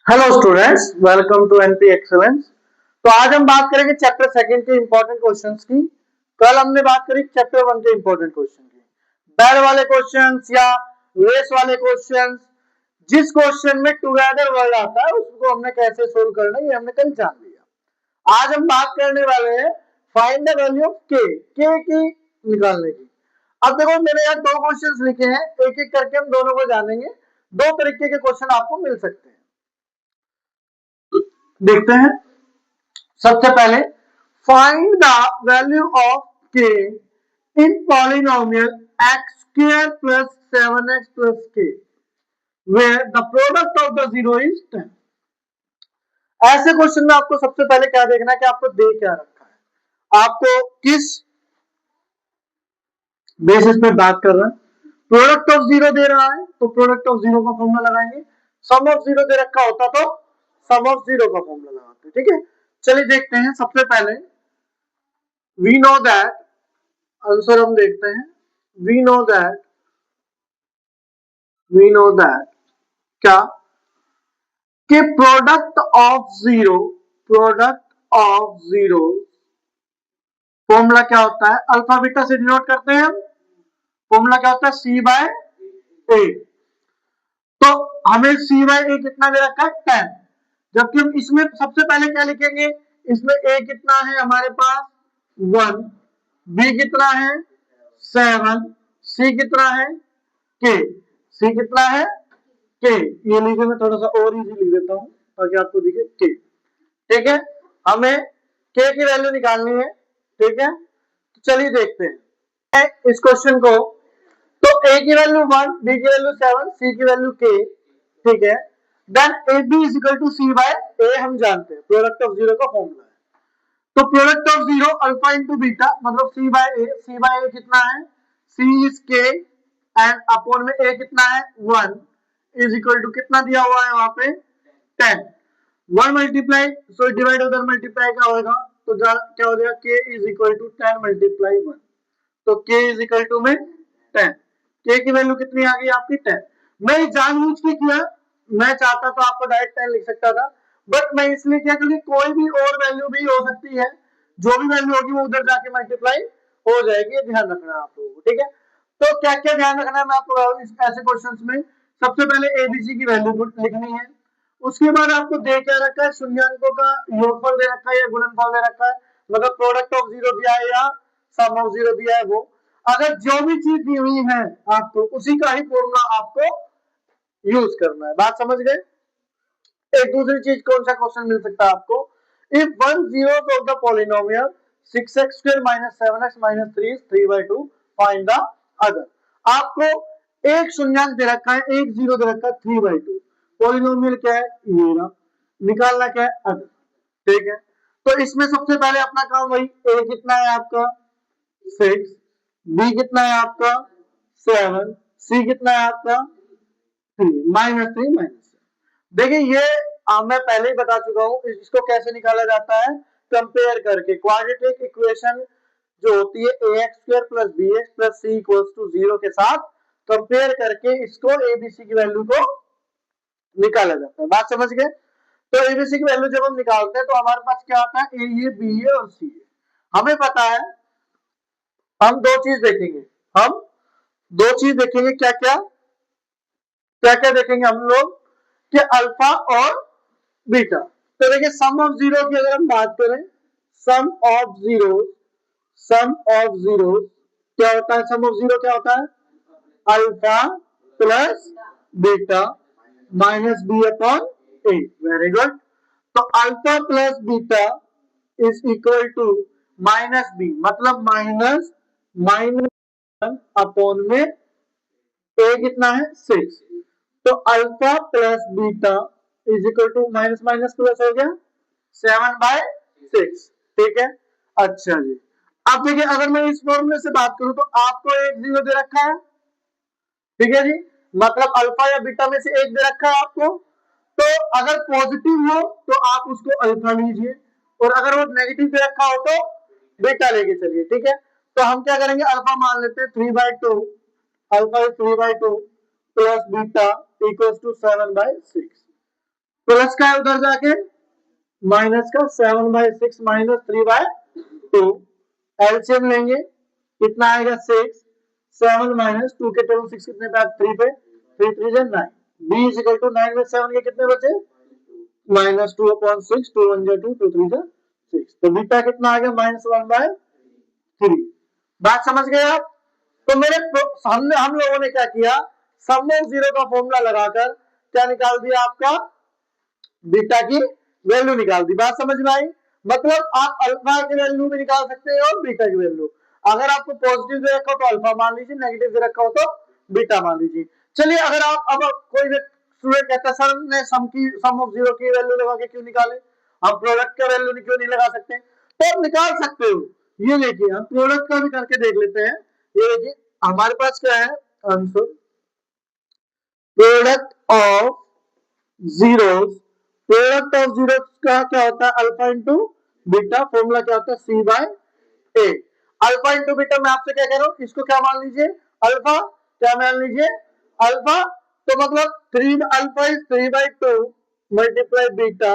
Hello students, welcome to NP excellence. तो आज हम बात करेंगे चैप्टर सेकंड के इंपॉर्टेंट क्वेश्चंस की। कल हमने बात करी चैप्टर वन के इंपॉर्टेंट क्वेश्चन की। बैर वाले क्वेश्चंस या रेस वाले क्वेश्चंस, जिस क्वेश्चन में टुगेदर वर्ड आता है उसको हमने कैसे सोल्व करना है ये हमने कल जान लिया। आज हम बात करने वाले हैं फाइंड द वैल्यू ऑफ के की निकालने की। अब देखो मैंने यहाँ दो क्वेश्चंस लिखे हैं, एक एक करके हम दोनों को जानेंगे। दो तरीके के क्वेश्चन आपको मिल सकते हैं, देखते हैं। सबसे पहले find the value of k in polynomial x square plus 7x plus k where the product of the zero is 10। ऐसे क्वेश्चन में आपको सबसे पहले क्या देखना है कि आपको दे क्या रखा है, आपको किस बेसिस पे बात कर रहा है। प्रोडक्ट ऑफ जीरो दे रहा है तो प्रोडक्ट ऑफ जीरो का फॉर्मूला लगाएंगे। सम ऑफ जीरो दे रखा होता तो सम ऑफ जीरो का फॉर्मूला लगाते। ठीक है, चलिए देखते हैं। सबसे पहले वी नो दैट, आंसर हम देखते हैं। वी नो दैट क्या कि प्रोडक्ट ऑफ जीरो फॉर्मूला क्या होता है, अल्फा बीटा से डिनोट करते हैं हम। फॉर्मूला क्या होता है, सी बाय ए। तो हमें सी बाय ए कितना दे रखा है, 10। जबकि हम इसमें सबसे पहले क्या लिखेंगे, इसमें ए कितना है हमारे पास 1, बी कितना है 7, सी कितना है के। सी कितना है के, ये लिखे मैं थोड़ा सा और इजी लिख देता हूं ताकि आपको दिखे के। ठीक है, हमें के की वैल्यू निकालनी है। ठीक है, तो चलिए देखते हैं इस क्वेश्चन को। तो ए की वैल्यू 1, बी की वैल्यू 7, सी की वैल्यू के। ठीक है, then A B is equal to C by A हम जानते हैं, प्रोडक्ट ऑफ जीरो का फॉर्मूला है। तो product of zero alpha into beta मतलब C by A. C by A कितना है, C is K and upon में ए कितना है 1 इज इक्वल टू कितना दिया हुआ है वहां पे 10। 1 मल्टीप्लाई सो डिवाइड उधर मल्टीप्लाई क्या होगा, तो क्या हो जाएगा के इज इक्वल टू 10 मल्टीप्लाई 1। तो के इज इक्वल टू में 10। के की वैल्यू कितनी आ गई आपकी 10। मैं जानबूझ के किया, मैं चाहता तो आपको डायरेक्ट 10 लिख सकता था, बट मैं इसलिए किया क्योंकि कोई भी और वैल्यू भी हो सकती है। जो भी वैल्यू होगी वो उधर जाके मल्टीप्लाई हो जाएगी, ये ध्यान रखना है आप लोगों को। ठीक है, तो क्या क्या ध्यान रखना है मैं आपको ऐसे क्वेश्चंस में। सबसे पहले एबीसी की वैल्यू लिखनी है। उसके बाद आपको दे क्या रखा है, शून्यांकों का योगफल दे रखा है या गुणनफल दे रखा है, मतलब प्रोडक्ट ऑफ जीरो दिया है या सम ऑफ जीरो दिया है। वो अगर जो भी चीज दी हुई है आपको उसी का ही फॉर्मूला आपको यूज करना है। बात समझ गए। एक दूसरी चीज कौन सा क्वेश्चन मिल सकता है आपको, if one zero of the polynomial 6x square minus 7x minus 3 is 3/2 find the other. आपको एक शून्यांक दे रखा है, एक जीरो दे रखा है 3/2। पॉलिनोमियल क्या है, ये रहा। निकालना क्या है, अदर। ठीक है, तो इसमें सबसे पहले अपना काम वही, ए कितना है आपका 6, बी कितना है आपका 7, सी कितना है आपका 3, -3 माइनस। देखिए ये मैं पहले ही बता चुका हूं, इसको कैसे निकाला जाता है, कंपेयर करके। क्वाड्रेटिक इक्वेशन जो होती है ax square plus bx plus c equals to 0 के साथ कंपेयर करके इसको एबीसी की वैल्यू को निकाला जाता है। बात समझ गए। तो एबीसी की वैल्यू जब हम निकालते हैं तो हमारे पास क्या आता है, ए ये बी है और सी है। हमें पता है हम दो चीज देखेंगे, हम दो चीज देखेंगे। क्या क्या क्या क्या देखेंगे हम लोग, कि अल्फा और बीटा। तो देखिए सम ऑफ जीरो की अगर हम बात करें, sum of zero, sum of zero क्या होता है, सम ऑफ जीरो क्या होता है, alpha plus beta minus b upon a. Very good. तो alpha plus beta is equal to minus b मतलब माइनस माइनस अपॉन में ए कितना है 6। तो alpha plus beta is equal to minus minus plus हो गया 7/6। ठीक है, अच्छा जी। अब देखिए अगर मैं इस फॉर्मूले से बात करूं तो आपको एक जीरो दे रखा है। ठीक है जी, मतलब अल्फा या बीटा में से एक दे रखा है आपको। तो अगर पॉजिटिव हो तो आप उसको अल्फा लीजिए, और अगर वो नेगेटिव दे रखा हो तो बीटा लेके चलिए। ठीक है, तो हम क्या करेंगे, अल्फा मान लेते हैं 3/2, alpha is 3/2 plus beta equals to 7/6। Plus का है उधर जाके माइनस का 7/6 माइनस 3/2 एलसीएम लेंगे कितना आएगा 6 7 माइनस 2 के टेबल 6 कितने पे 3 पे 3 3 9 b इज इक्वल टू 9 में 7 के कितने बचे -2/6 2 1 2 2 3 6 तो बीटा कितना आ गया -1/3 बात समझ गए आप तो हम लोगों ने क्या किया सम ऑफ जीरो का फॉर्मूला लगाकर क्या निकाल दिया आपका बीटा की वैल्यू निकाल दी बात समझ में आई मतलब आप अल्फा की वैल्यू भी निकाल सकते हैं और बीटा की वैल्यू अगर आपको पॉजिटिव दे रखा हो तो अल्फा मान लीजिए नेगेटिव दे रखा हो तो बीटा मान लीजिए चलिए अगर आप अब कोई स्टूडेंट कहता है सर ने सम ऑफ जीरो की वैल्यू लगा के क्यों निकाले हम प्रोडक्ट का वैल्यू क्यों नहीं लगा सकते तो आप निकाल सकते हो ये देखिए हम प्रोडक्ट का भी करके देख लेते हैं ये देखिए हमारे पास क्या है answer product of zeros product of zero का क्या होता है अल्फा इंटू बीटा फॉर्मूला क्या होता है सी by A alpha into beta मैं आपसे क्या कह रहा हूं इसको क्या मान लीजिए अल्फा क्या मान लीजिए अल्फा तो मतलब 3 अल्फा इज 3/2 मल्टीप्लाई बीटा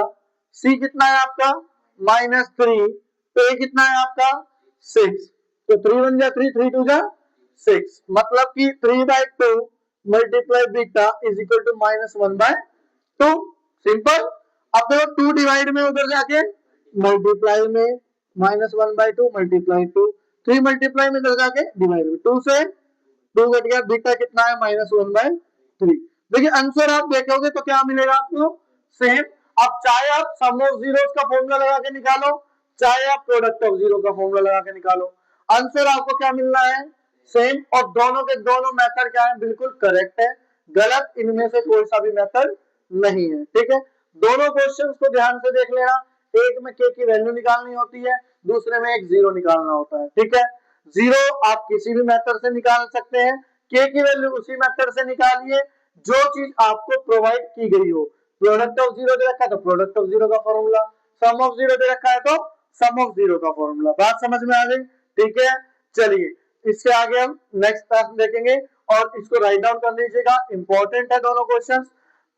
सी कितना है आपका -3 तो ए कितना है आपका 6 तो 3 1 जा 3 3 2 जा 6 मतलब कि 3/2 multiply beta is equal to -1/2 simple अब देखो 2 डिवाइड में उधर जाके मल्टीप्लाई में -1/2 मल्टीप्लाई 2 3 मल्टीप्लाई में उधर जाके डिवाइड में 2 से 2 कट गया बीटा कितना है -1/3 देखिए आंसर आप देखोगे तो क्या मिलेगा आपको सेम अब चाहे आप सम ऑफ जीरोस का फॉर्मूला लगा के निकालो चाहे आप प्रोडक्ट ऑफ जीरो का फॉर्मूला लगा के निकालो आंसर आपको क्या मिलना है सेम और दोनों के दोनों मेथड क्या है बिल्कुल करेक्ट है गलत इनमें से कोई सा भी मेथड नहीं है ठीक है दोनों क्वेश्चंस को ध्यान से देख लेना एक में के की वैल्यू निकालनी होती है दूसरे में एक जीरो निकालना होता है ठीक है जीरो आप किसी भी मेथड से निकाल सकते हैं के की वैल्यू उसी मेथड से निकालिए जो चीज आपको प्रोवाइड की गई हो प्रोडक्ट ऑफ जीरो दे रखा है तो प्रोडक्ट ऑफ जीरो का फॉर्मूला सम ऑफ जीरो दे रखा है तो सम ऑफ जीरो का फॉर्मूला बात समझ में आ गई ठीक है चलिए इसके आगे हम नेक्स्ट क्लास में देखेंगे और इसको राइट डाउन कर लीजिएगा इंपॉर्टेंट है दोनों क्वेश्चंस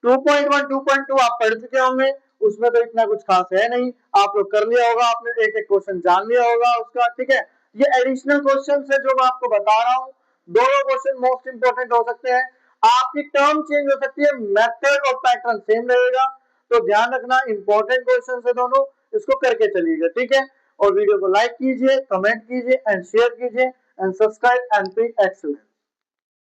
2.1 2.2 आप पढ़ चुके होंगे उसमें तो इतना कुछ खास है नहीं आप लोग कर लिया होगा आपने एक एक क्वेश्चन जान लिया होगा उसका ठीक है ये एडिशनल क्वेश्चन है जो मैं आपको बता रहा हूँ दोनों क्वेश्चन मोस्ट इंपोर्टेंट हो सकते हैं आपकी टर्म चेंज हो सकती है मेथड और पैटर्न सेम रहेगा तो ध्यान रखना इंपॉर्टेंट क्वेश्चन है दोनों इसको करके चलिएगा ठीक है और वीडियो को लाइक कीजिए कमेंट कीजिए एंड शेयर कीजिए and subscribe and be excellent